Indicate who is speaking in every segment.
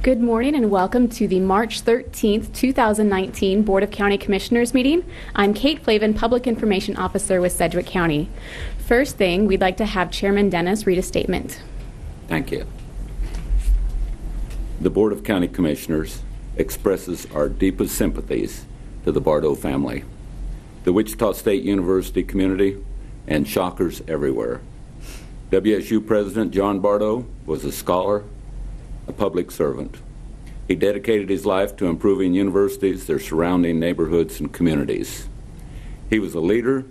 Speaker 1: Good morning and welcome to the March 13th, 2019 Board of County Commissioners meeting. I'm Kate Flavin, Public Information Officer with Sedgwick County. First thing, we'd like to have Chairman Dennis read a statement.
Speaker 2: Thank you. The Board of County Commissioners expresses our deepest sympathies to the Bardo family, the Wichita State University community, and shockers everywhere. WSU President John Bardo was a scholar, a public servant. He dedicated his life to improving universities, their surrounding neighborhoods, and communities. He was a leader,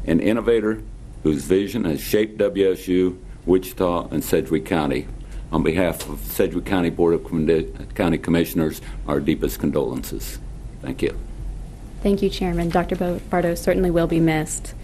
Speaker 2: an innovator, whose vision has shaped WSU, Wichita, and Sedgwick County. On behalf of Sedgwick County Board of County Commissioners, our deepest condolences. Thank you.
Speaker 1: Thank you, Chairman. Dr. Bardo certainly will be missed.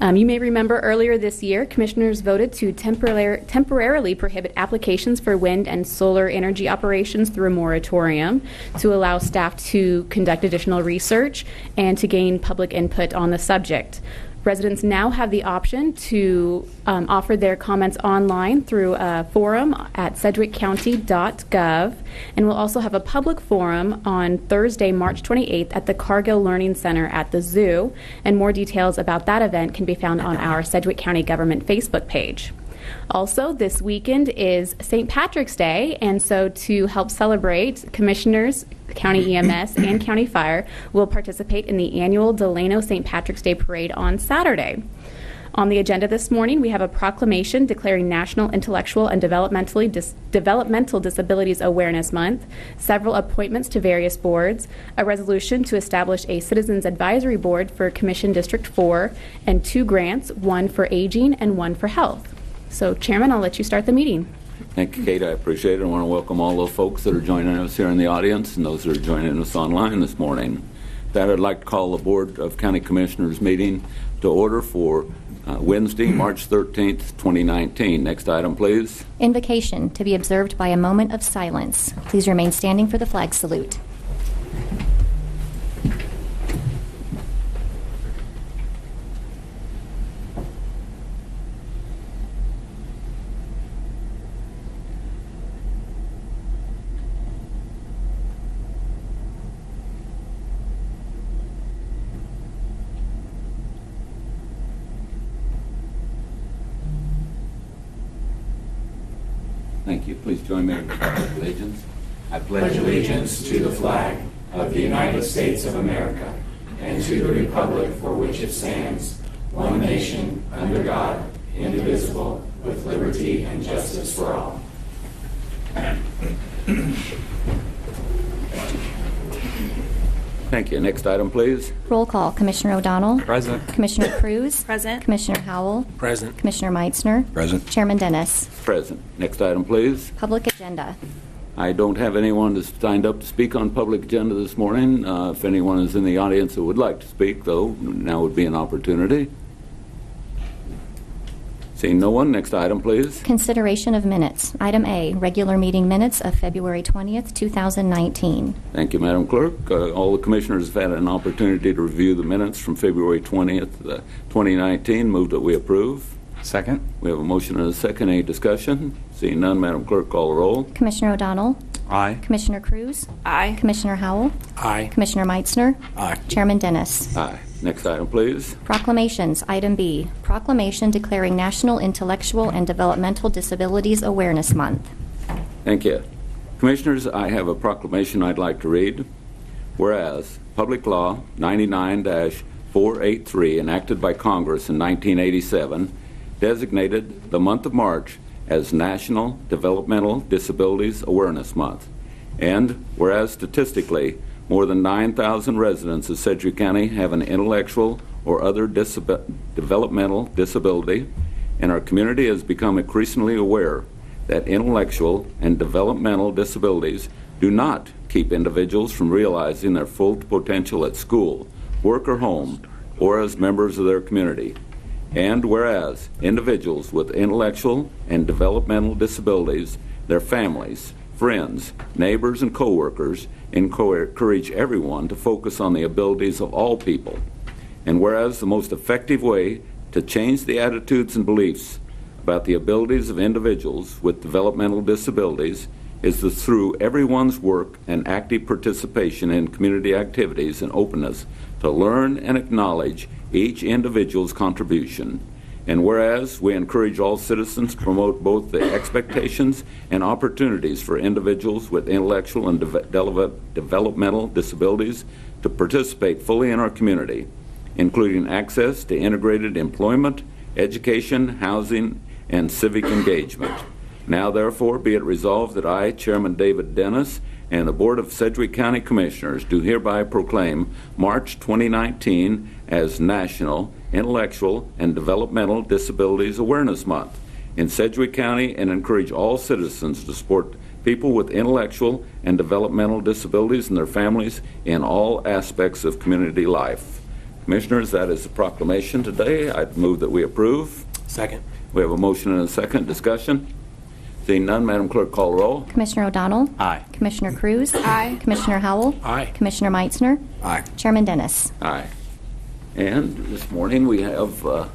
Speaker 1: You may remember earlier this year, commissioners voted to temporarily prohibit applications for wind and solar energy operations through a moratorium to allow staff to conduct additional research and to gain public input on the subject. Residents now have the option to offer their comments online through a forum at sedgwickcounty.gov, and we'll also have a public forum on Thursday, March 28th at the Cargill Learning Center at the Zoo, and more details about that event can be found on our Sedgwick County Government Facebook page. Also, this weekend is St. Patrick's Day, and so to help celebrate, commissioners, County EMS, and County Fire will participate in the annual Delano St. Patrick's Day Parade on Saturday. On the agenda this morning, we have a proclamation declaring National Intellectual and Developmental Disabilities Awareness Month, several appointments to various boards, a resolution to establish a Citizens Advisory Board for Commission District 4, and 2 grants, one for aging and one for health. So, Chairman, I'll let you start the meeting.
Speaker 2: Thank you, Kate. I appreciate it. I want to welcome all those folks that are joining us here in the audience and those that are joining us online this morning. With that, I'd like to call the Board of County Commissioners meeting to order for Wednesday, March 13th, 2019. Next item, please.
Speaker 3: Invocation to be observed by a moment of silence. Please remain standing for the flag salute.
Speaker 2: Thank you. Please join me in the Pledge of Allegiance.
Speaker 4: I pledge allegiance to the flag of the United States of America and to the republic for which it stands, one nation, under God, indivisible, with liberty and justice for all.
Speaker 2: Thank you. Next item, please.
Speaker 3: Roll call. Commissioner O'Donnell.
Speaker 5: Present.
Speaker 3: Commissioner Cruz.
Speaker 1: Present.
Speaker 3: Commissioner Howell.
Speaker 5: Present.
Speaker 3: Commissioner Meitzner.
Speaker 5: Present.
Speaker 3: Chairman Dennis.
Speaker 2: Present. Next item, please.
Speaker 3: Public agenda.
Speaker 2: I don't have anyone that's signed up to speak on public agenda this morning. If anyone is in the audience that would like to speak, though, now would be an opportunity. Seeing no one, next item, please.
Speaker 3: Consideration of minutes. Item A, regular meeting minutes of February 20th, 2019.
Speaker 2: Thank you, Madam Clerk. All the commissioners have had an opportunity to review the minutes from February 20th, 2019. Move that we approve.
Speaker 5: Second.
Speaker 2: We have a motion and a second. Any discussion? Seeing none, Madam Clerk, call the roll.
Speaker 3: Commissioner O'Donnell.
Speaker 5: Aye.
Speaker 3: Commissioner Cruz.
Speaker 1: Aye.
Speaker 3: Commissioner Howell.
Speaker 5: Aye.
Speaker 3: Commissioner Meitzner.
Speaker 5: Aye.
Speaker 3: Chairman Dennis.
Speaker 2: Aye. Next item, please.
Speaker 3: Proclamations. Item B, proclamation declaring National Intellectual and Developmental Disabilities Awareness Month.
Speaker 2: Thank you. Commissioners, I have a proclamation I'd like to read. Whereas Public Law 99-483, enacted by Congress in 1987, designated the month of March as National Developmental Disabilities Awareness Month. And whereas statistically, more than 9,000 residents of Sedgwick County have an intellectual or other developmental disability, and our community has become increasingly aware that intellectual and developmental disabilities do not keep individuals from realizing their full potential at school, work, or home, or as members of their community. And whereas individuals with intellectual and developmental disabilities, their families, friends, neighbors, and coworkers encourage everyone to focus on the abilities of all people. And whereas the most effective way to change the attitudes and beliefs about the abilities of individuals with developmental disabilities is that through everyone's work and active participation in community activities and openness to learn and acknowledge each individual's contribution. And whereas we encourage all citizens to promote both the expectations and opportunities for individuals with intellectual and developmental disabilities to participate fully in our community, including access to integrated employment, education, housing, and civic engagement. Now, therefore, be it resolved that I, Chairman David Dennis, and the Board of Sedgwick County Commissioners do hereby proclaim March 2019 as National Intellectual and Developmental Disabilities Awareness Month in Sedgwick County, and encourage all citizens to support people with intellectual and developmental disabilities and their families in all aspects of community life. Commissioners, that is the proclamation today. I'd move that we approve.
Speaker 5: Second.
Speaker 2: We have a motion and a second. Discussion? Seeing none, Madam Clerk, call the roll.
Speaker 3: Commissioner O'Donnell?
Speaker 5: Aye.
Speaker 3: Commissioner Cruz?
Speaker 1: Aye.
Speaker 3: Commissioner Howell?
Speaker 5: Aye.
Speaker 3: Commissioner Meitzner?
Speaker 5: Aye.
Speaker 3: Chairman Dennis?
Speaker 2: Aye. And this morning we have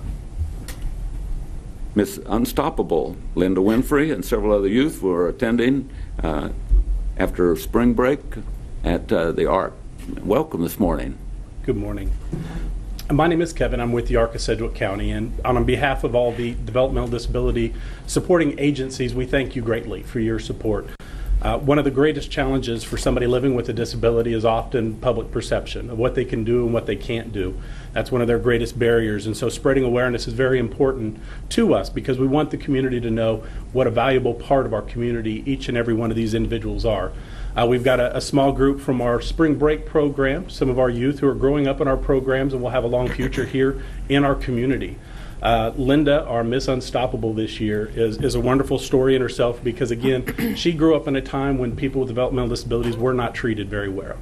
Speaker 2: Miss Unstoppable, Linda Winfrey, and several other youth who are attending after spring break at the ARC. Welcome this morning.
Speaker 6: Good morning. My name is Kevin. I'm with the ARC of Sedgwick County, and on behalf of all the developmental disability supporting agencies, we thank you greatly for your support. One of the greatest challenges for somebody living with a disability is often public perception of what they can do and what they can't do. That's one of their greatest barriers, and so spreading awareness is very important to us because we want the community to know what a valuable part of our community each and every one of these individuals are. We've got a small group from our spring break program, some of our youth who are growing up in our programs and will have a long future here in our community. Linda, our Miss Unstoppable this year, is a wonderful story in herself because, again, she grew up in a time when people with developmental disabilities were not treated very well.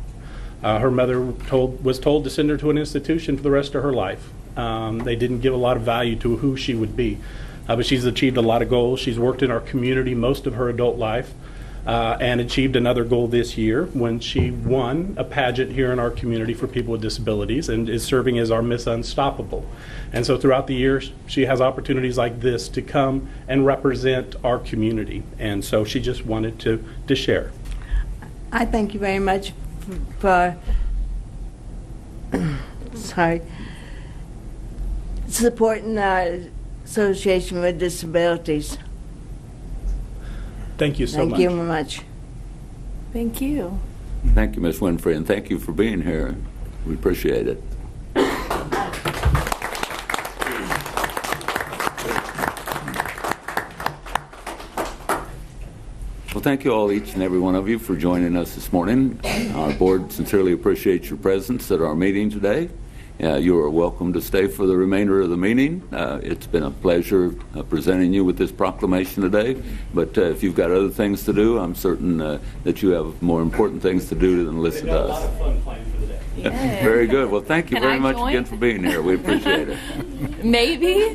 Speaker 6: Her mother was told to send her to an institution for the rest of her life. They didn't give a lot of value to who she would be. But she's achieved a lot of goals. She's worked in our community most of her adult life. And achieved another goal this year when she won a pageant here in our community for people with disabilities and is serving as our Miss Unstoppable. And so throughout the year, she has opportunities like this to come and represent our community. And so she just wanted to share.
Speaker 7: I thank you very much for supporting our Association with Disabilities.
Speaker 6: Thank you so much.
Speaker 7: Thank you very much.
Speaker 1: Thank you.
Speaker 2: Thank you, Ms. Winfrey, and thank you for being here. We appreciate it. Well, thank you all, each and every one of you, for joining us this morning. Our board sincerely appreciates your presence at our meeting today. You are welcome to stay for the remainder of the meeting. It's been a pleasure presenting you with this proclamation today, but if you've got other things to do, I'm certain that you have more important things to do than listen to us.
Speaker 6: A lot of fun planned for the day.
Speaker 1: Yay.
Speaker 2: Very good. Well, thank you
Speaker 1: Can
Speaker 2: very
Speaker 1: I
Speaker 2: much
Speaker 1: join?
Speaker 2: again for being here. We appreciate it.
Speaker 1: Maybe.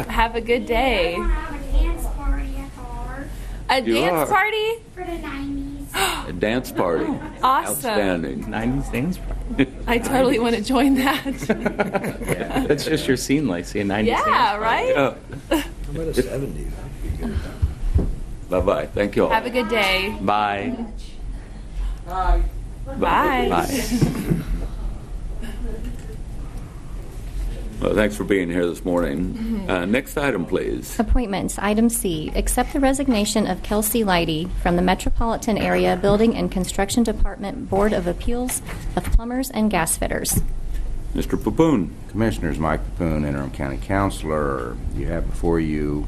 Speaker 1: Have a good day.
Speaker 8: We're having a dance party at the ARC
Speaker 1: A
Speaker 2: You
Speaker 1: dance
Speaker 2: are.
Speaker 1: party?
Speaker 8: for the 90s.
Speaker 2: A dance party.
Speaker 1: Awesome.
Speaker 2: Outstanding.
Speaker 5: 90s dance party.
Speaker 1: I totally want to join that.
Speaker 5: Yeah. That's just your scene, Lacey, a 90s dance
Speaker 1: Yeah,
Speaker 5: party.
Speaker 1: right?
Speaker 2: Yeah.
Speaker 9: How about a 70s?
Speaker 2: Bye-bye. Thank you all.
Speaker 1: Have a good day.
Speaker 5: Bye.
Speaker 1: Bye.
Speaker 5: Bye.
Speaker 2: Well, thanks for being here this morning. Next item, please.
Speaker 3: Appointments. Item C, accept the resignation of KELSEY LEIDY from the Metropolitan Area Building and Construction Department Board of Appeals of Plumbers and Gas Fitters.
Speaker 2: Mr. Papoon.
Speaker 9: Commissioners, Mike Papoon, Interim County Counselor. You have before you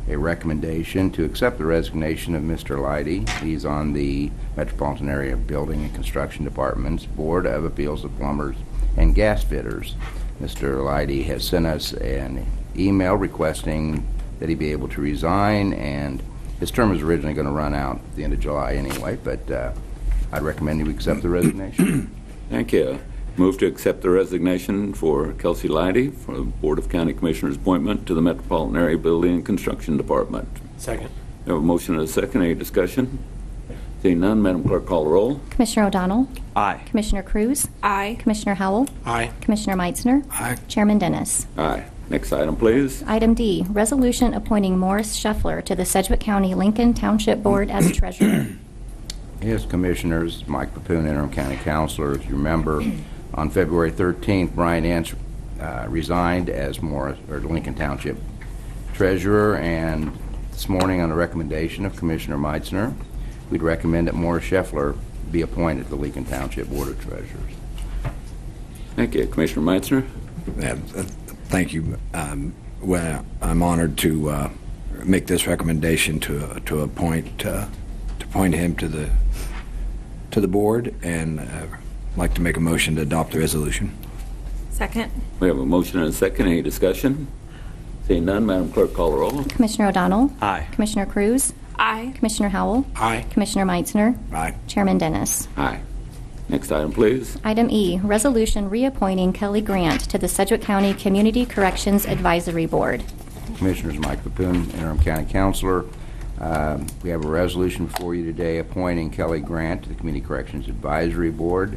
Speaker 9: a recommendation to accept the resignation of Mr. Leidy. He's on the Metropolitan Area Building and Construction Department's Board of Appeals of Plumbers and Gas Fitters. Mr. Leidy has sent us an email requesting that he be able to resign, and his term was originally going to run out at the end of July anyway, but I'd recommend you accept the resignation.
Speaker 2: Thank you. Move to accept the resignation for Kelsey Leidy for the Board of County Commissioners appointment to the Metropolitan Area Building and Construction Department.
Speaker 6: Second.
Speaker 2: We have a motion and a second. Any discussion? Seeing none, Madam Clerk, call the roll.
Speaker 3: Commissioner O'Donnell?
Speaker 5: Aye.
Speaker 3: Commissioner Cruz?
Speaker 1: Aye.
Speaker 3: Commissioner Howell?
Speaker 5: Aye.
Speaker 3: Commissioner Meitzner?
Speaker 5: Aye.
Speaker 3: Chairman Dennis?
Speaker 2: Aye. Next item, please.
Speaker 3: Item D, resolution appointing Morris SCHEFFLER to the Sedgwick County Lincoln Township Board as treasurer.
Speaker 9: Yes, Commissioners, Mike Papoon, Interim County Counselor. If you remember, on February 13th, Brian Ince resigned as Lincoln Township Treasurer, and this morning, on the recommendation of Commissioner MAITZNER, we'd recommend that Morris SCHEFFLER be appointed to the Lincoln Township Board of Treasurers.
Speaker 2: Thank you. Commissioner MAITZNER?
Speaker 10: Thank you. Well, I'm honored to make this recommendation to appoint him to the board, and I'd like to make a motion to adopt the resolution.
Speaker 11: Second.
Speaker 2: We have a motion and a second. Any discussion? Seeing none, Madam Clerk, call the roll.
Speaker 3: Commissioner O'Donnell?
Speaker 5: Aye.
Speaker 3: Commissioner Cruz?
Speaker 11: Aye.
Speaker 3: Commissioner Howell?
Speaker 10: Aye.
Speaker 3: Commissioner Meitzner?
Speaker 10: Aye.
Speaker 3: Chairman Dennis?
Speaker 2: Aye. Next item, please.
Speaker 3: Item E, resolution reappointing Kelly Grant to the Sedgwick County Community Corrections Advisory Board.
Speaker 9: Commissioners, Mike Papoon, Interim County Counselor. We have a resolution before you today appointing Kelly Grant to the Community Corrections Advisory Board.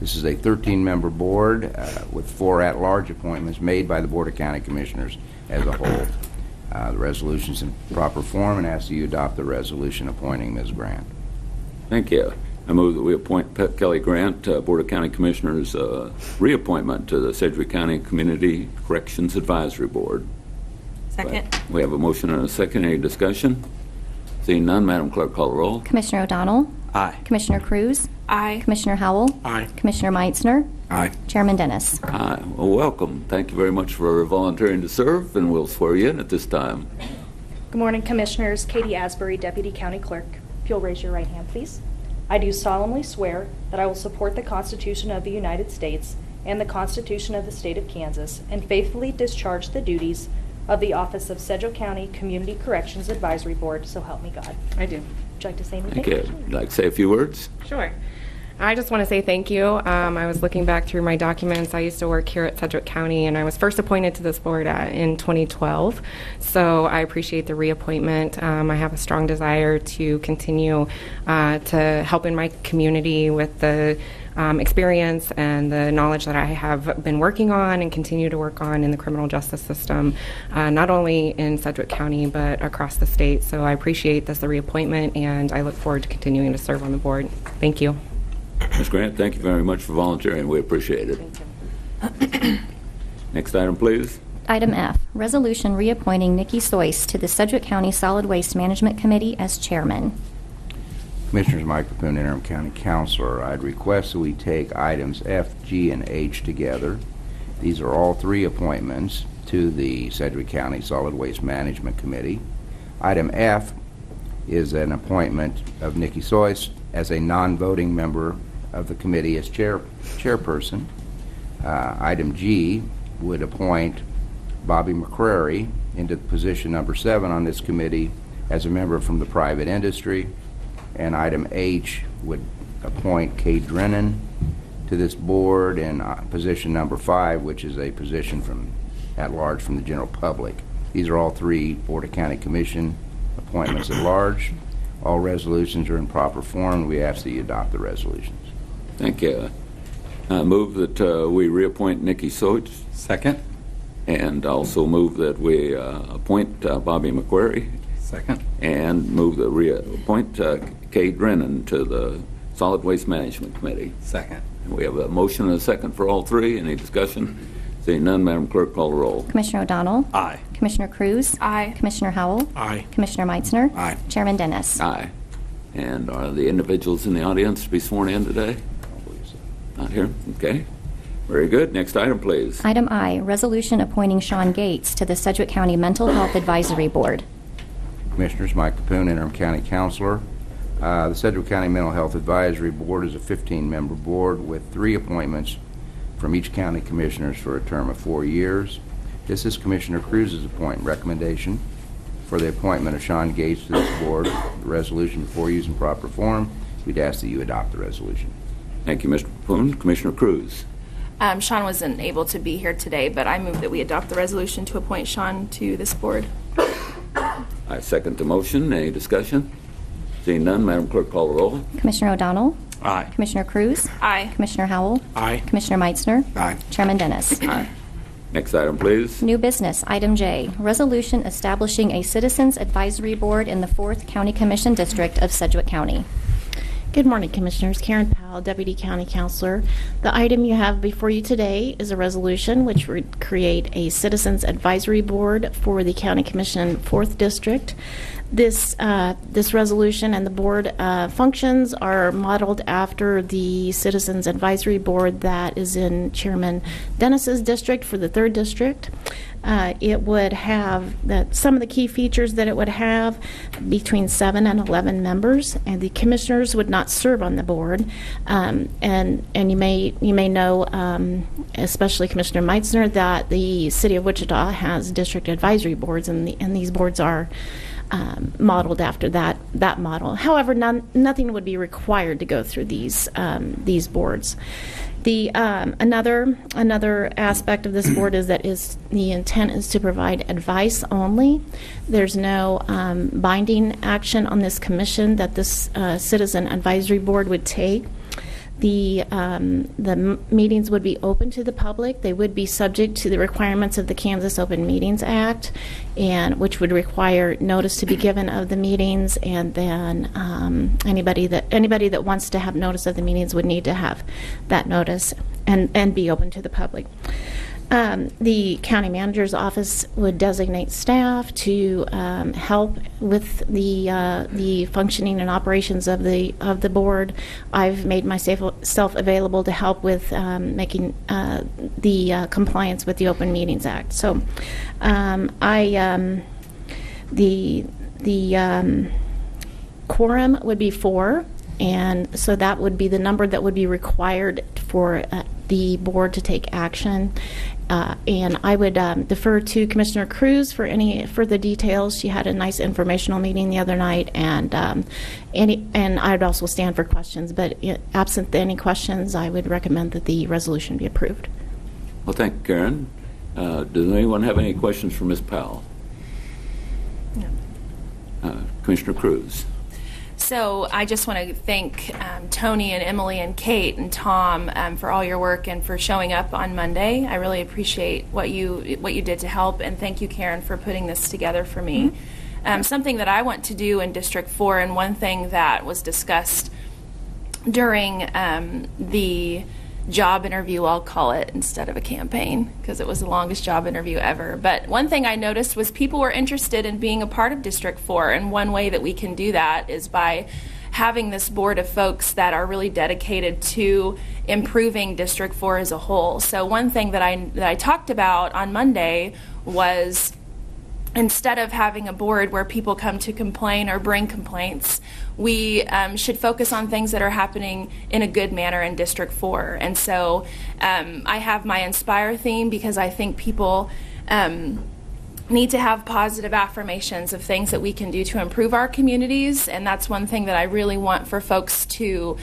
Speaker 9: This is a 13-member board with 4 at-large appointments made by the Board of County Commissioners as a whole. The resolution is in proper form, and ask that you adopt the resolution appointing Ms. Grant.
Speaker 2: Thank you. I move that we appoint Kelly Grant, Board of County Commissioners, reappointment to the Sedgwick County Community Corrections Advisory Board.
Speaker 11: Second.
Speaker 2: We have a motion and a second. Any discussion? Seeing none, Madam Clerk, call the roll.
Speaker 3: Commissioner O'Donnell?
Speaker 5: Aye.
Speaker 3: Commissioner Cruz?
Speaker 11: Aye.
Speaker 3: Commissioner Howell?
Speaker 10: Aye.
Speaker 3: Commissioner Meitzner?
Speaker 10: Aye.
Speaker 3: Chairman Dennis?
Speaker 2: Aye. Well, welcome. Thank you very much for volunteering to serve, and we'll swear you in at this time.
Speaker 12: Good morning, Commissioners. Katie Asbury, Deputy County Clerk. If you'll raise your right hand, please. I do solemnly swear that I will support the Constitution of the United States and the Constitution of the State of Kansas, and faithfully discharge the duties of the office of Sedgwick County Community Corrections Advisory Board, so help me God.
Speaker 11: I do.
Speaker 12: Would you like to say anything?
Speaker 2: Thank you. Would you like to say a few words?
Speaker 11: Sure. I just want to say thank you. I was looking back through my documents. I used to work here at Sedgwick County, and I was first appointed to this board in 2012. So I appreciate the reappointment. I have a strong desire to continue to help in my community with the experience and the knowledge that I have been working on and continue to work on in the criminal justice system, not only in Sedgwick County but across the state. So I appreciate this, the reappointment, and I look forward to continuing to serve on the board. Thank you.
Speaker 2: Ms. Grant, thank you very much for volunteering. We appreciate it. Next item, please.
Speaker 3: Item F, resolution reappointing NICKI SOICE to the Sedgwick County Solid Waste Management Committee as chairman.
Speaker 9: Commissioners, Mike Papoon, Interim County Counselor. I'd request that we take items F, G, and H together. These are all 3 appointments to the Sedgwick County Solid Waste Management Committee. Item F is an appointment of NICKI SOICE as a non-voting member of the committee as chairperson. Item G would appoint Bobby McCrary into position number 7 on this committee as a member from the private industry. And item H would appoint Kay Drennan to this board in position number 5, which is a position from at large from the general public. These are all 3 Board of County Commission appointments at large. All resolutions are in proper form. We ask that you adopt the resolutions.
Speaker 2: Thank you. I move that we reappoint NICKI SOICE.
Speaker 5: Second.
Speaker 2: And also move that we appoint Bobby McQuarrie.
Speaker 5: Second.
Speaker 2: And move that we appoint Kay Drennan to the Solid Waste Management Committee.
Speaker 5: Second.
Speaker 2: And we have a motion and a second for all 3. Any discussion? Seeing none, Madam Clerk, call the roll.
Speaker 3: Commissioner O'Donnell?
Speaker 5: Aye.
Speaker 3: Commissioner Cruz?
Speaker 11: Aye.
Speaker 3: Commissioner Howell?
Speaker 10: Aye.
Speaker 3: Commissioner Meitzner?
Speaker 10: Aye.
Speaker 3: Chairman Dennis?
Speaker 2: Aye. And are the individuals in the audience to be sworn in today? Not here? Okay. Very good. Next item, please.
Speaker 3: Item I, resolution appointing Sean Gates to the Sedgwick County Mental Health Advisory Board.
Speaker 9: Commissioners, Mike Papoon, Interim County Counselor. The Sedgwick County Mental Health Advisory Board is a 15-member board with 3 appointments from each county commissioners for a term of 4 years. This is Commissioner Cruz's recommendation for the appointment of Sean Gates to this board. The resolution before you is in proper form. We'd ask that you adopt the resolution.
Speaker 2: Thank you, Mr. Poon. Commissioner Cruz.
Speaker 11: Sean wasn't able to be here today, but I move that we adopt the resolution to appoint Sean to this board.
Speaker 2: I second the motion. Any discussion? Seeing none, Madam Clerk, call the roll.
Speaker 3: Commissioner O'Donnell?
Speaker 5: Aye.
Speaker 3: Commissioner Cruz?
Speaker 11: Aye.
Speaker 3: Commissioner Howell?
Speaker 10: Aye.
Speaker 3: Commissioner Meitzner?
Speaker 10: Aye.
Speaker 3: Chairman Dennis?
Speaker 2: Aye. Next item, please.
Speaker 3: New business, item J, resolution establishing a Citizens Advisory Board in the 4th County Commission District of Sedgwick County.
Speaker 13: Good morning, Commissioners. Karen Powell, Deputy County Counselor. The item you have before you today is a resolution which would create a Citizens Advisory Board for the County Commission 4th District. This resolution and the board functions are modeled after the Citizens Advisory Board that is in Chairman Dennis's district for the 3rd District. It would have some of the key features that it would have: between 7 and 11 members, and the commissioners would not serve on the board. And you may know, especially Commissioner Meitzner, that the City of Wichita has district advisory boards, and these boards are modeled after that model. However, nothing would be required to go through these boards. The another aspect of this board is that the intent is to provide advice only. There's no binding action on this commission that this citizen advisory board would take. The meetings would be open to the public. They would be subject to the requirements of the Kansas Open Meetings Act, and which would require notice to be given of the meetings, and then anybody that wants to have notice of the meetings would need to have that notice and be open to the public. The county manager's office would designate staff to help with the functioning and operations of the board. I've made myself available to help with making the compliance with the Open Meetings Act. So, the quorum would be 4, and so that would be the number that would be required for the board to take action. And I would defer to Commissioner Cruz for any further details. She had a nice informational meeting the other night, and I would also stand for questions. But absent any questions, I would recommend that the resolution be approved.
Speaker 2: Well, thank you, Karen. Does anyone have any questions for Ms. Powell? No. Commissioner Cruz.
Speaker 14: So I just want to thank Tony and Emily and Kate and Tom for all your work and for showing up on Monday. I really appreciate what you did to help, and thank you, Karen, for putting this together for me. Mm-hmm. Something that I want to do in District 4, and one thing that was discussed during the job interview, I'll call it, instead of a campaign, because it was the longest job interview ever. But one thing I noticed was people were interested in being a part of District 4, and one way that we can do that is by having this board of folks that are really dedicated to improving District 4 as a whole. So one thing that I talked about on Monday was, instead of having a board where people come to complain or bring complaints, we should focus on things that are happening in a good manner in District 4. And so I have my Inspire theme because I think people need to have positive affirmations of things that we can do to improve our communities, and that's one thing that I really want for folks to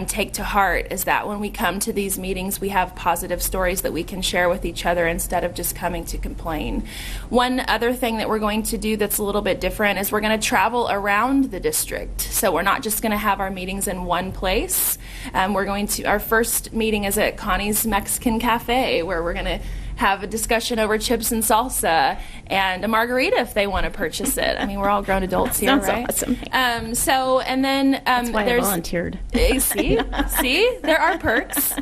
Speaker 14: take to heart, is that when we come to these meetings, we have positive stories that we can share with each other instead of just coming to complain. One other thing that we're going to do that's a little bit different is we're going to travel around the district. So we're not just going to have our meetings in one place. Our first meeting is at Connie's Mexican Cafe, where we're going to have a discussion over chips and salsa and a margarita if they want to purchase it. I mean, we're all grown adults here,
Speaker 13: Sounds
Speaker 14: right?
Speaker 13: Awesome.
Speaker 14: And then
Speaker 13: that's why
Speaker 14: there's
Speaker 13: I volunteered.
Speaker 14: See, there are perks.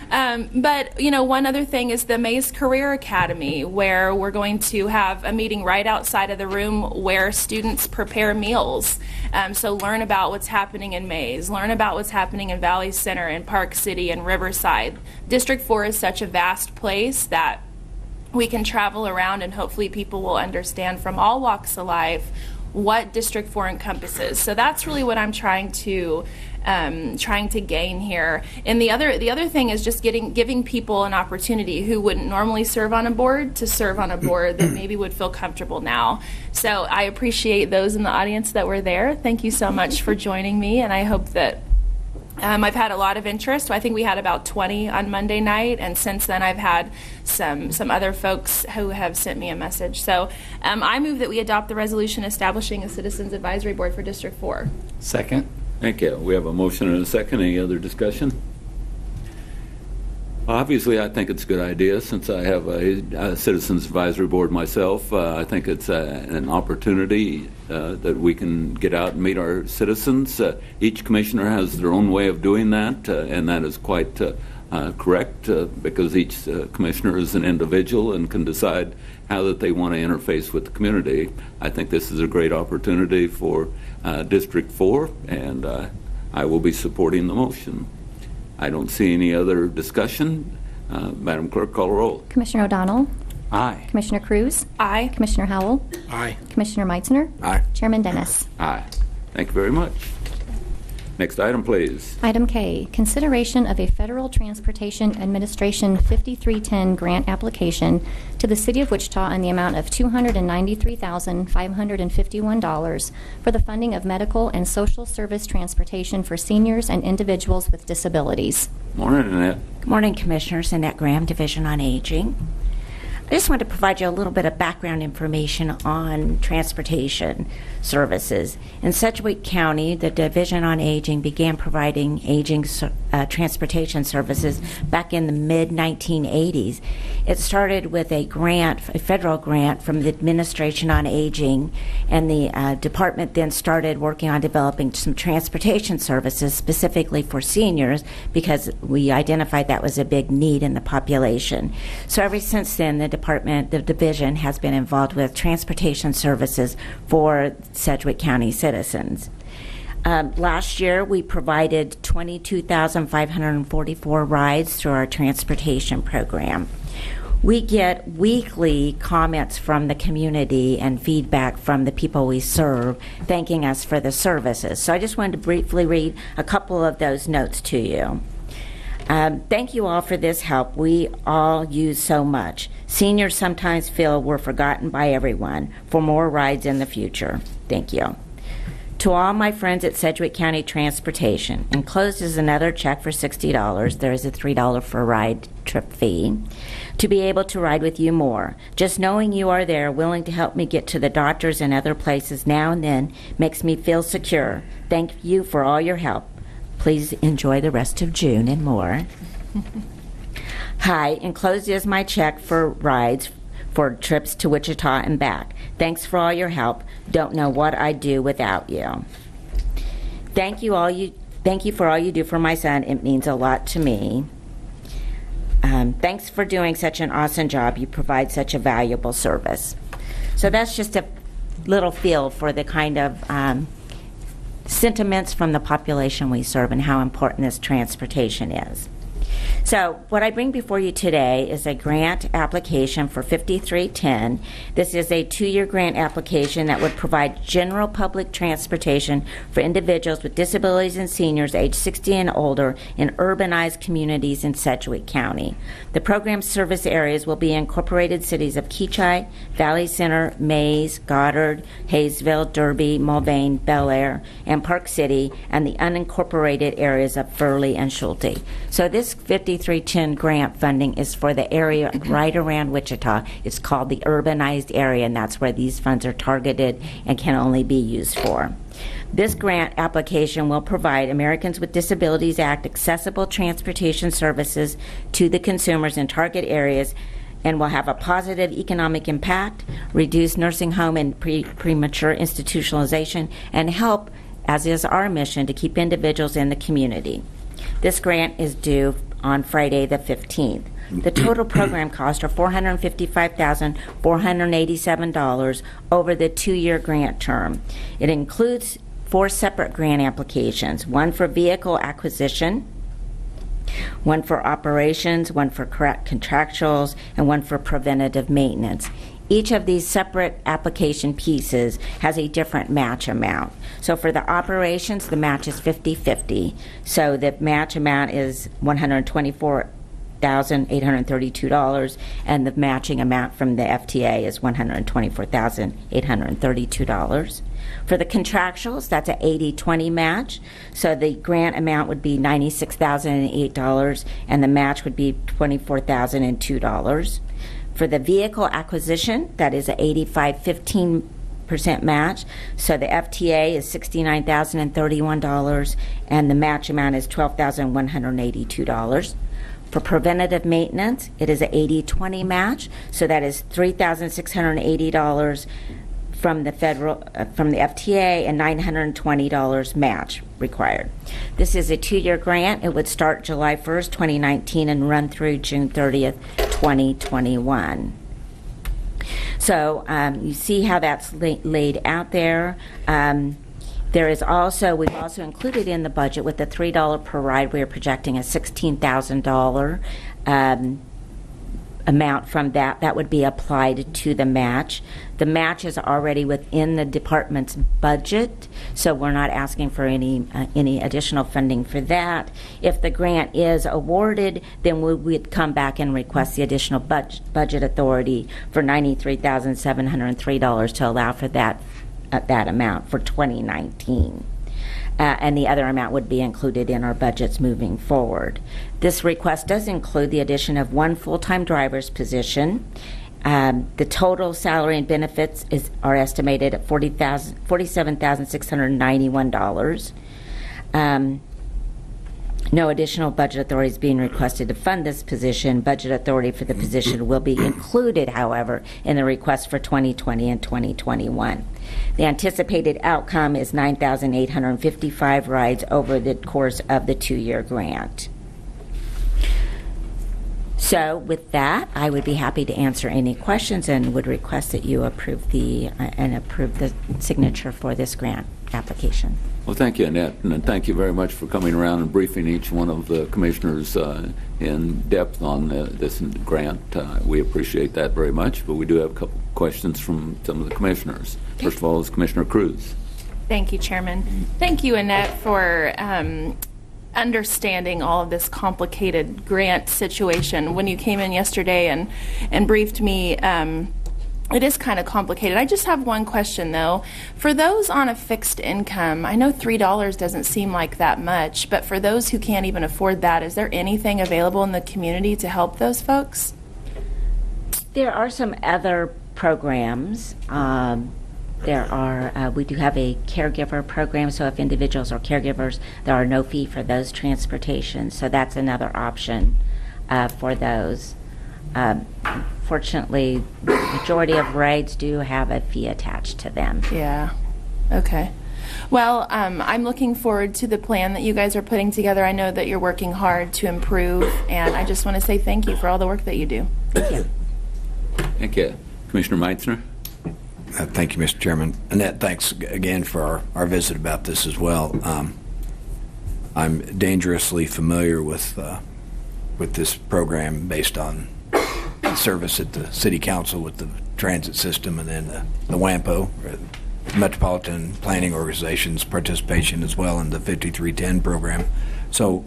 Speaker 14: But one other thing is the Mays Career Academy, where we're going to have a meeting right outside of the room where students prepare meals. So learn about what's happening in Mays, learn about what's happening in Valley Center and Park City and Riverside. District 4 is such a vast place that we can travel around, and hopefully people will understand from all walks of life what District 4 encompasses. So that's really what I'm trying to gain here. And the other thing is just giving people an opportunity who wouldn't normally serve on a board to serve on a board that maybe would feel comfortable now. So I appreciate those in the audience that were there. Thank you so much for joining me, and I hope that I've had a lot of interest. I think we had about 20 on Monday night, and since then I've had some other folks who have sent me a message. So I move that we adopt the resolution establishing a Citizens Advisory Board for District 4.
Speaker 5: Second.
Speaker 2: Thank you. We have a motion and a second. Any other discussion? Obviously, I think it's a good idea. Since I have a Citizens Advisory Board myself, I think it's an opportunity that we can get out and meet our citizens. Each commissioner has their own way of doing that, and that is quite correct because each commissioner is an individual and can decide how that they want to interface with the community. I think this is a great opportunity for District 4, and I will be supporting the motion. I don't see any other discussion. Madam Clerk, call a roll.
Speaker 3: Commissioner O'Donnell?
Speaker 5: Aye.
Speaker 3: Commissioner Cruz?
Speaker 14: Aye.
Speaker 3: Commissioner Howell?
Speaker 10: Aye.
Speaker 3: Commissioner Meitzner?
Speaker 10: Aye.
Speaker 3: Chairman Dennis?
Speaker 2: Aye. Thank you very much. Next item, please.
Speaker 3: Item K, consideration of a Federal Transportation Administration 5310 grant application to the City of Wichita in the amount of $293,551 for the funding of medical and social service transportation for seniors and individuals with disabilities.
Speaker 2: Morning, Annette.
Speaker 15: Good morning, Commissioners. Annette Graham, Division on Aging. I just wanted to provide you a little bit of background information on transportation services. In Sedgwick County, the Division on Aging began providing aging transportation services back in the mid-1980s. It started with a grant, a federal grant from the Administration on Aging, and the department then started working on developing some transportation services specifically for seniors because we identified that was a big need in the population. So ever since then, the division has been involved with transportation services for Sedgwick County citizens. Last year, we provided 22,544 rides through our transportation program. We get weekly comments from the community and feedback from the people we serve thanking us for the services. So I just wanted to briefly read a couple of those notes to you. Thank you all for this help. We all use so much. Seniors sometimes feel we're forgotten by everyone. For more rides in the future. Thank you. To all my friends at Sedgwick County Transportation, enclosed is another check for $60. There is a $3 for ride trip fee. To be able to ride with you more. Just knowing you are there, willing to help me get to the doctors and other places now and then, makes me feel secure. Thank you for all your help. Please enjoy the rest of June and more. Hi, enclosed is my check for rides for trips to Wichita and back. Thanks for all your help. Don't know what I'd do without you. Thank you for all you do for my son. It means a lot to me. Thanks for doing such an awesome job. You provide such a valuable service. So that's just a little feel for the kind of sentiments from the population we serve and how important this transportation is. So what I bring before you today is a grant application for 5310. This is a 2-year grant application that would provide general public transportation for individuals with disabilities and seniors age 60 and older in urbanized communities in Sedgwick County. The program's service areas will be incorporated cities of Keachai, Valley Center, Mays, Goddard, Hayesville, Derby, Mulvane, Bel Air, and Park City, and the unincorporated areas of Furley and Schulte. So this 5310 grant funding is for the area right around Wichita. It's called the urbanized area, and that's where these funds are targeted and can only be used for. This grant application will provide Americans with Disabilities Act accessible transportation services to the consumers in target areas and will have a positive economic impact, reduce nursing home and premature institutionalization, and help, as is our mission, to keep individuals in the community. This grant is due on Friday the 15th. The total program costs are $455,487 over the 2-year grant term. It includes 4 separate grant applications, one for vehicle acquisition, one for operations, one for contractuals, and one for preventative maintenance. Each of these separate application pieces has a different match amount. So for the operations, the match is 50-50. So the match amount is $124,832, and the matching amount from the FTA is $124,832. For the contractuals, that's an 80-20 match. So the grant amount would be $96,008, and the match would be $24,002. For the vehicle acquisition, that is an 85-15% match. So the FTA is $69,031, and the match amount is $12,182. For preventative maintenance, it is an 80-20 match, so that is $3,680 from the FTA and $920 match required. This is a 2-year grant. It would start July 1st, 2019 and run through June 30th, 2021. So you see how that's laid out there. We've also included in the budget with the $3 per ride, we are projecting a $16,000 amount from that. That would be applied to the match. The match is already within the department's budget, so we're not asking for any additional funding for that. If the grant is awarded, then we'd come back and request the additional budget authority for $93,703 to allow for that amount for 2019. And the other amount would be included in our budgets moving forward. This request does include the addition of 1 full-time driver's position. The total salary and benefits are estimated at $47,691. No additional budget authority is being requested to fund this position. Budget authority for the position will be included, however, in the request for 2020 and 2021. The anticipated outcome is 9,855 rides over the course of the 2-year grant. So with that, I would be happy to answer any questions and would request that you approve the signature for this grant application.
Speaker 2: Well, thank you, Annette, and thank you very much for coming around and briefing each one of the commissioners in depth on this grant. We appreciate that very much, but we do have a couple questions from some of the commissioners. First of all is Commissioner Cruz.
Speaker 14: Thank you, Chairman. Thank you, Annette, for understanding all of this complicated grant situation. When you came in yesterday and briefed me, it is kind of complicated. I just have one question, though. For those on a fixed income, I know $3 doesn't seem like that much, but for those who can't even afford that, is there anything available in the community to help those folks?
Speaker 15: There are some other programs. We do have a caregiver program, so if individuals are caregivers, there are no fee for those transportation, so that's another option for those. Fortunately, the majority of rides do have a fee attached to them.
Speaker 14: Yeah. Okay. Well, I'm looking forward to the plan that you guys are putting together. I know that you're working hard to improve, and I just want to say thank you for all the work that you do.
Speaker 15: Thank you.
Speaker 2: Thank you. Commissioner Meitzner.
Speaker 10: Thank you, Mr. Chairman. Annette, thanks again for our visit about this as well. I'm dangerously familiar with this program based on service at the City Council with the transit system, and then the WAMPO, Metropolitan Planning Organization's participation as well in the 5310 program. So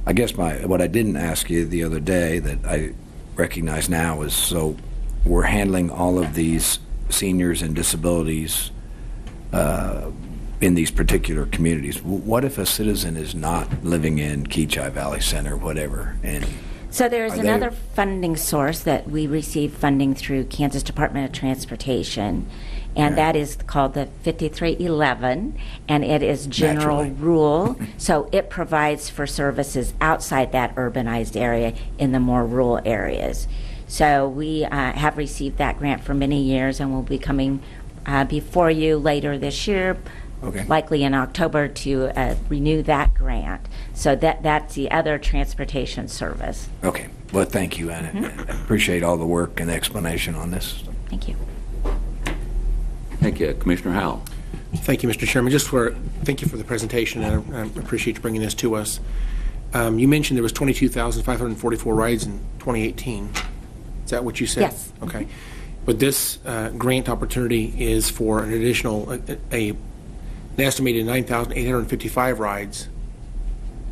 Speaker 10: I guess what I didn't ask you the other day that I recognize now is, so we're handling all of these seniors and disabilities in these particular communities. What if a citizen is not living in Keachai Valley Center, whatever, and
Speaker 15: so there's another funding source that we receive funding through Kansas Department of Transportation, and that is called the 5311, and it is general rule, so it provides for services outside that urbanized area in the more rural areas. So we have received that grant for many years, and we'll be coming before you later this year, likely in October, to renew that grant. So that's the other transportation service.
Speaker 10: Okay. Well, thank you, and I appreciate all the work and explanation on this.
Speaker 15: Thank you.
Speaker 2: Thank you. Commissioner Howell.
Speaker 16: Thank you, Mr. Chairman. Thank you for the presentation, and I appreciate you bringing this to us. You mentioned there was 22,544 rides in 2018. Is that what you said?
Speaker 15: Yes.
Speaker 16: Okay. But this grant opportunity is for an additional, an estimated 9,855 rides.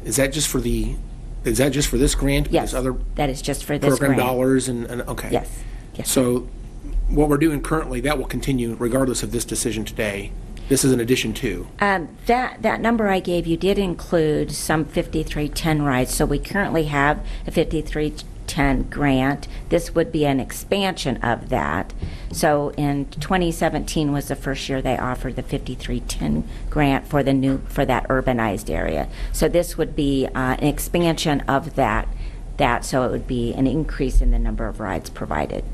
Speaker 16: Is that just for this grant?
Speaker 15: Yes. That is just for this
Speaker 16: program
Speaker 15: grant.
Speaker 16: Dollars and okay.
Speaker 15: Yes.
Speaker 16: So what we're doing currently, that will continue regardless of this decision today. This is an addition to.
Speaker 15: That number I gave you did include some 5310 rides. So we currently have a 5310 grant. This would be an expansion of that. So in 2017 was the first year they offered the 5310 grant for that urbanized area. So this would be an expansion of that that, so it would be an increase in the number of rides provided.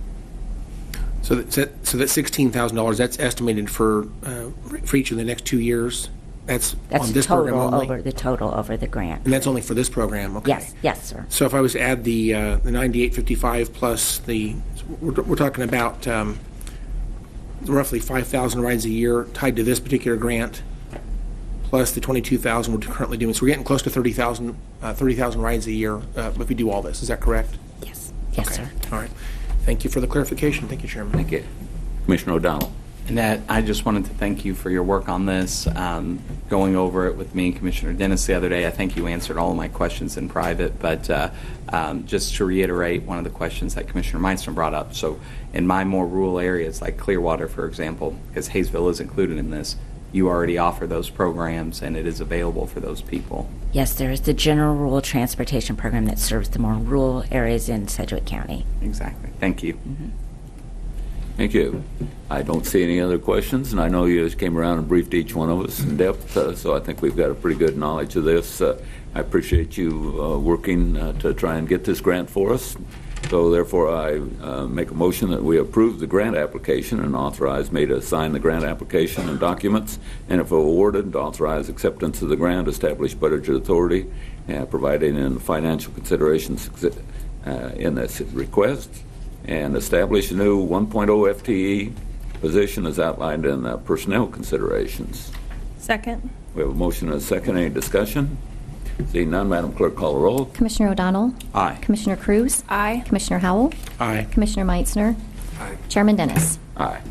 Speaker 16: So that $16,000, that's estimated for each of the next 2 years? That's on this program only?
Speaker 15: Over the total over the grant.
Speaker 16: And that's only for this program? Okay.
Speaker 15: Yes, sir.
Speaker 16: So if I was to add the 9855 plus we're talking about roughly 5,000 rides a year tied to this particular grant, plus the 22,000 we're currently doing. So we're getting close to 30,000 rides a year if we do all this. Is that correct?
Speaker 15: Yes,
Speaker 16: okay.
Speaker 15: Sir.
Speaker 16: All right. Thank you for the clarification. Thank you, Chairman.
Speaker 2: Thank you. Commissioner O'Donnell.
Speaker 5: Annette, I just wanted to thank you for your work on this, going over it with me and Commissioner Dennis the other day. I think you answered all of my questions in private, but just to reiterate one of the questions that Commissioner MEITZNER brought up. So in my more rural areas like Clearwater, for example, because Hayesville is included in this, you already offer those programs and it is available for those people.
Speaker 15: Yes, there is the General Rural Transportation Program that serves the more rural areas in Sedgwick County.
Speaker 5: Exactly. Thank you.
Speaker 15: Mm-hmm.
Speaker 2: Thank you. I don't see any other questions, and I know you just came around and briefed each one of us in depth, so I think we've got a pretty good knowledge of this. I appreciate you working to try and get this grant for us. So therefore, I make a motion that we approve the grant application and authorize me to sign the grant application and documents, and if awarded, to authorize acceptance of the grant, establish budget authority, providing in financial considerations in this request, and establish a new 1.0 FTE position as outlined in the personnel considerations.
Speaker 14: Second.
Speaker 2: We have a motion and a second. Any discussion? Seeing none, Madam Clerk, call the roll.
Speaker 3: Commissioner O'Donnell?
Speaker 2: Aye.
Speaker 3: Commissioner Cruz?
Speaker 14: Aye.
Speaker 3: Commissioner Howell?
Speaker 16: Aye.
Speaker 3: Commissioner MEITZNER?
Speaker 16: Aye.
Speaker 3: Chairman Dennis?
Speaker 2: Aye.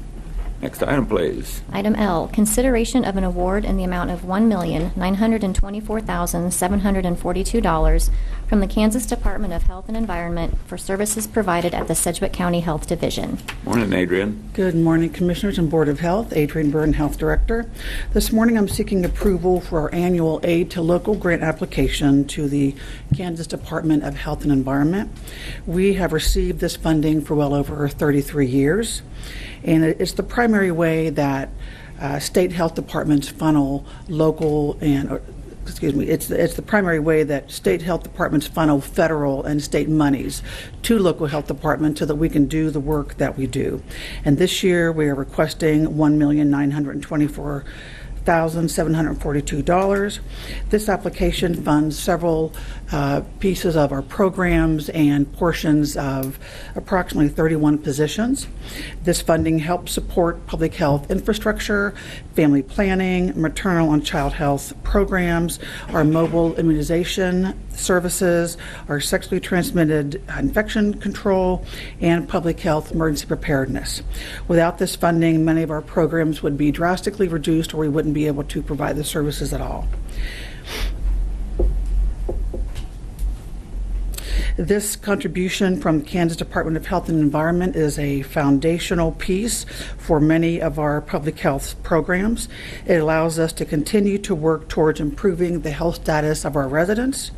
Speaker 2: Next item, please.
Speaker 3: Item L, consideration of an award in the amount of $1,924,742 from the Kansas Department of Health and Environment for services provided at the Sedgwick County Health Division.
Speaker 2: Morning, Adrian.
Speaker 17: Good morning, Commissioners and Board of Health. Adrian Byrne, Health Director. This morning I'm seeking approval for our annual aid to local grant application to the Kansas Department of Health and Environment. We have received this funding for well over 33 years. And it's the primary way that state health departments funnel local and, it's the primary way that state health departments funnel federal and state monies to local health departments so that we can do the work that we do. And this year we are requesting $1,924,742. This application funds several pieces of our programs and portions of approximately 31 positions. This funding helps support public health infrastructure, family planning, maternal and child health programs, our mobile immunization services, our sexually transmitted infection control, and public health emergency preparedness. Without this funding, many of our programs would be drastically reduced or we wouldn't be able to provide the services at all. This contribution from the Kansas Department of Health and Environment is a foundational piece for many of our public health programs. It allows us to continue to work towards improving the health status of our residents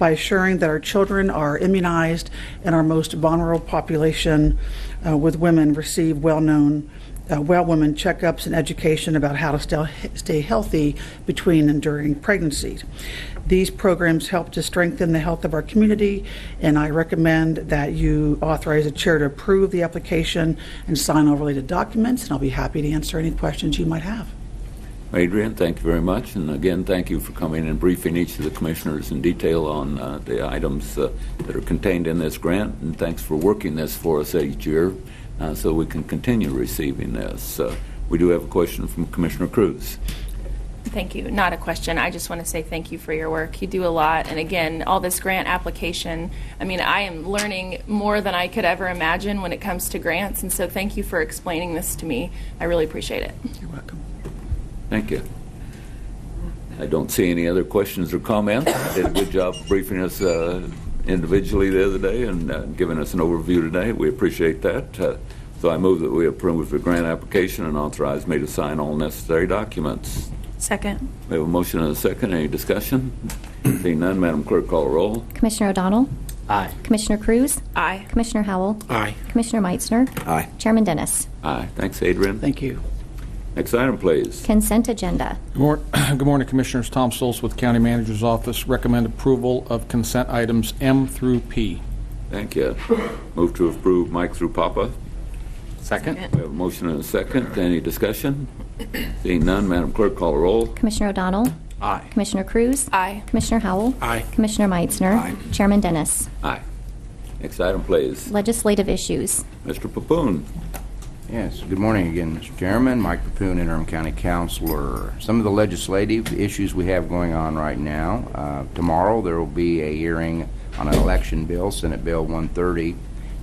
Speaker 17: by assuring that our children are immunized and our most vulnerable population with women receive well-known women checkups and education about how to stay healthy between and during pregnancy. These programs help to strengthen the health of our community, and I recommend that you authorize the chair to approve the application and sign all related documents, and I'll be happy to answer any questions you might have.
Speaker 2: Adrian, thank you very much. And again, thank you for coming and briefing each of the commissioners in detail on the items that are contained in this grant. And thanks for working this for us each year so we can continue receiving this. We do have a question from Commissioner Cruz.
Speaker 14: Thank you. Not a question. I just want to say thank you for your work. You do a lot. And again, all this grant application, I mean, I am learning more than I could ever imagine when it comes to grants. And so thank you for explaining this to me. I really appreciate it.
Speaker 17: You're welcome.
Speaker 2: Thank you. I don't see any other questions or comments. You did a good job of briefing us individually the other day and giving us an overview today. We appreciate that. So I move that we approve the grant application and authorize me to sign all necessary documents.
Speaker 14: Second.
Speaker 2: We have a motion and a second. Any discussion? Seeing none, Madam Clerk, call a roll.
Speaker 3: Commissioner O'Donnell?
Speaker 5: Aye.
Speaker 3: Commissioner Cruz?
Speaker 14: Aye.
Speaker 3: Commissioner Howell?
Speaker 16: Aye.
Speaker 3: Commissioner MEITZNER?
Speaker 10: Aye.
Speaker 3: Chairman Dennis?
Speaker 2: Aye. Thanks, Adrian.
Speaker 17: Thank you.
Speaker 2: Next item, please.
Speaker 3: Consent agenda.
Speaker 18: Good morning, Commissioners. Tom Stolz with County Manager's Office. Recommend approval of consent items M through P.
Speaker 2: Thank you. Move to approve Mike through Papa.
Speaker 18: Second.
Speaker 2: We have a motion and a second. Any discussion? Seeing none, Madam Clerk, call the roll.
Speaker 3: Commissioner O'Donnell?
Speaker 18: Aye.
Speaker 3: Commissioner Cruz?
Speaker 14: Aye.
Speaker 3: Commissioner Howell?
Speaker 16: Aye.
Speaker 3: Commissioner Meitzner?
Speaker 10: Aye.
Speaker 3: Chairman Dennis?
Speaker 2: Aye. Next item, please.
Speaker 3: Legislative issues.
Speaker 2: Mr. Papoon.
Speaker 9: Yes, good morning again, Mr. Chairman. Mike Papoon, Interim County Counselor. Some of the legislative issues we have going on right now. Tomorrow there will be a hearing on an election bill, Senate Bill 130,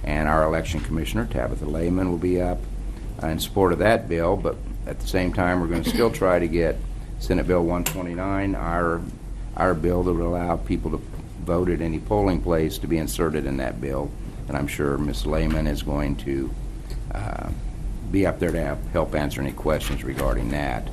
Speaker 9: and our election commissioner, Tabitha Lehman, will be up in support of that bill, but at the same time we're going to still try to get Senate Bill 129, our bill that would allow people to vote at any polling place, to be inserted in that bill, and I'm sure Ms. Lehman is going to be up there to help answer any questions regarding that.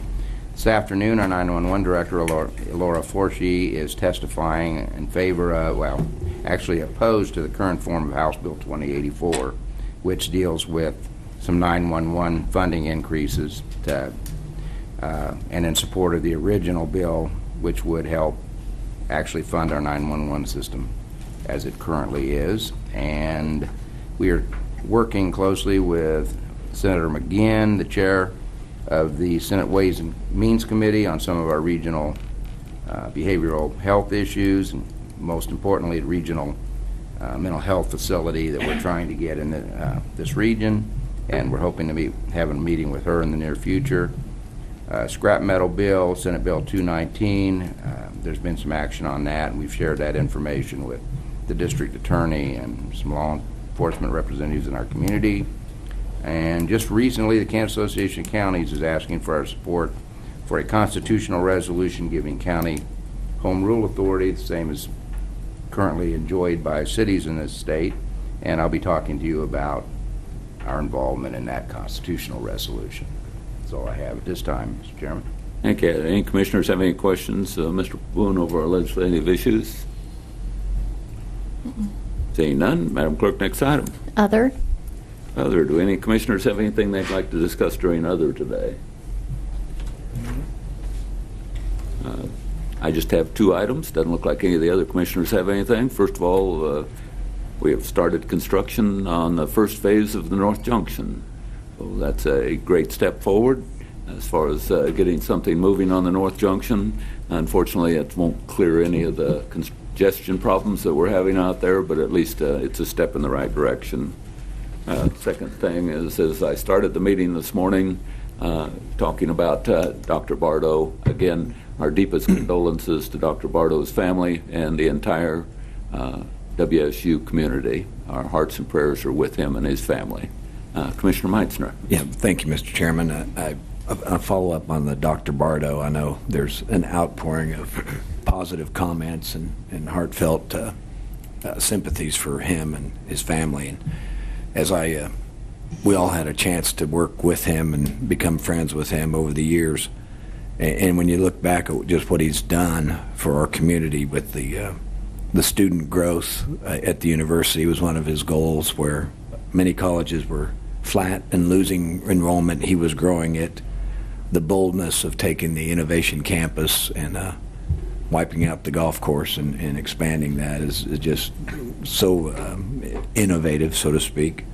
Speaker 9: This afternoon, our 911 Director, Laura Forshee, is testifying in favor of, well, actually opposed to the current form of House Bill 2084, which deals with some 911 funding increases to, and in support of the original bill, which would help actually fund our 911 system as it currently is. And we are working closely with Senator McGinn, the chair of the Senate Ways and Means Committee, on some of our regional behavioral health issues, and most importantly, the regional mental health facility that we're trying to get in this region, and we're hoping to be having a meeting with her in the near future. Scrap metal bill, Senate Bill 219, there's been some action on that, and we've shared that information with the district attorney and some law enforcement representatives in our community. And just recently, the Kansas Association of Counties is asking for our support for a constitutional resolution giving county home rule authority, the same as currently enjoyed by cities in this state. And I'll be talking to you about our involvement in that constitutional resolution. That's all I have at this time, Mr. Chairman.
Speaker 2: Thank you. Any commissioners have any questions, Mr. Boone, over our legislative issues? Seeing none, Madam Clerk, next item.
Speaker 3: Other.
Speaker 2: Other. Do any commissioners have anything they'd like to discuss during other today? I just have two items. Doesn't look like any of the other commissioners have anything. First of all, we have started construction on the first phase of the North Junction. So that's a great step forward as far as getting something moving on the North Junction. Unfortunately, it won't clear any of the congestion problems that we're having out there, but at least it's a step in the right direction. Second thing is, as I started the meeting this morning, talking about Dr. Bardo, again, our deepest condolences to Dr. Bardo's family and the entire WSU community. Our hearts and prayers are with him and his family. Commissioner Meitzner.
Speaker 10: Yeah, thank you, Mr. Chairman. I follow up on the Dr. Bardo. I know there's an outpouring of positive comments and heartfelt sympathies for him and his family. And as we all had a chance to work with him and become friends with him over the years. And when you look back at just what he's done for our community with the student growth at the university was one of his goals, where many colleges were flat and losing enrollment. He was growing it. The boldness of taking the innovation campus and wiping out the golf course and expanding that is just so innovative, so to speak.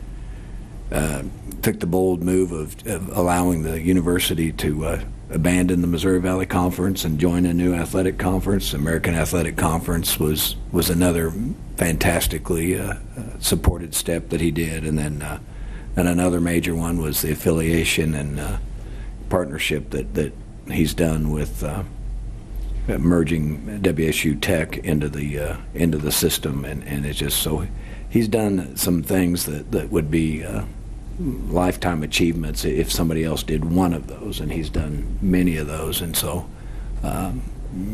Speaker 10: Took the bold move of allowing the university to abandon the Missouri Valley Conference and join a new athletic conference. American Athletic Conference was another fantastically supported step that he did. And then and another major one was the affiliation and partnership that he's done with merging WSU Tech into the system, and it's just so he's done some things that would be lifetime achievements if somebody else did one of those, and he's done many of those. And so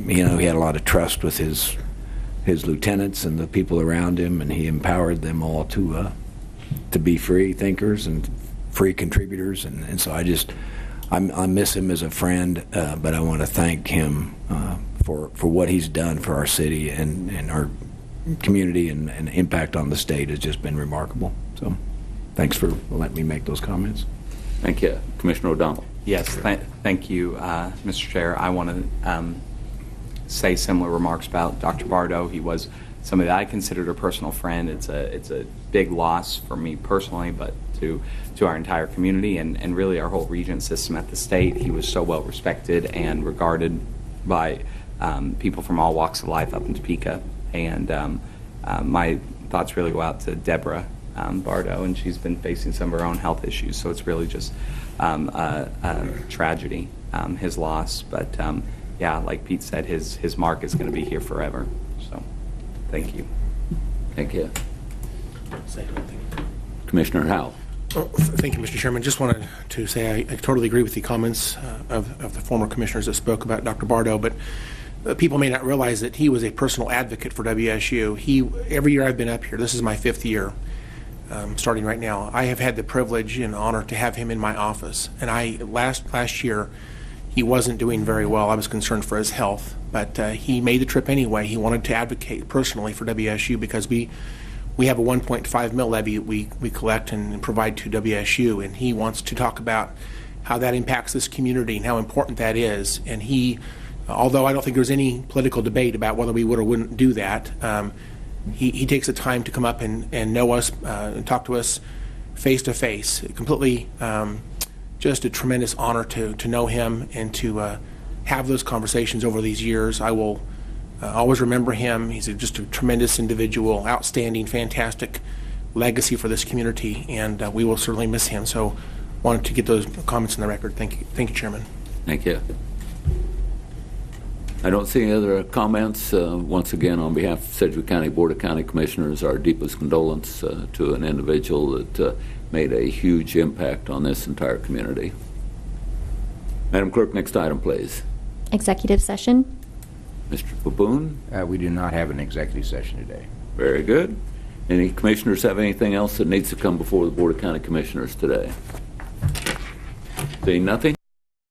Speaker 10: he had a lot of trust with his lieutenants and the people around him, and he empowered them all to be free thinkers and free contributors. And so I miss him as a friend, but I want to thank him for what he's done for our city and our community, and impact on the state has just been remarkable. So thanks for letting me make those comments.
Speaker 2: Thank you. Commissioner O'Donnell.
Speaker 5: Yes, thank you, Mr. Chair. I want to say similar remarks about Dr. Bardo. He was somebody that I considered a personal friend. It's a big loss for me personally, but to our entire community and really our whole region system at the state. He was so well respected and regarded by people from all walks of life up in Topeka. And my thoughts really go out to Deborah Bardo, and she's been facing some of her own health issues. So it's really just a tragedy, his loss. But yeah, like Pete said, his mark is going to be here forever. So thank you.
Speaker 2: Thank you. Commissioner Howell.
Speaker 16: Thank you, Mr. Chairman. Just wanted to say I totally agree with the comments of the former commissioners that spoke about Dr. Bardo, but people may not realize that he was a personal advocate for WSU. Every year I've been up here, this is my 5th year, starting right now, I have had the privilege and honor to have him in my office. And last year, he wasn't doing very well. I was concerned for his health, but he made the trip anyway. He wanted to advocate personally for WSU because we have a 1.5 mil levy we collect and provide to WSU, and he wants to talk about how that impacts this community and how important that is. And he, although I don't think there's any political debate about whether we would or wouldn't do that, he takes the time to come up and know us and talk to us face to face. Completely, just a tremendous honor to know him and to have those conversations over these years. I will always remember him. He's just a tremendous individual, outstanding, fantastic legacy for this community, and we will certainly miss him. So wanted to get those comments in the record. Thank you, Chairman.
Speaker 2: Thank you. I don't see any other comments. Once again, on behalf of Sedgwick County Board of County Commissioners, our deepest condolence to an individual that made a huge impact on this entire community. Madam Clerk, next item, please.
Speaker 3: Executive session.
Speaker 2: Mr. Baboon?
Speaker 9: We do not have an executive session today.
Speaker 2: Very good. Any commissioners have anything else that needs to come before the Board of County Commissioners today? Seeing nothing?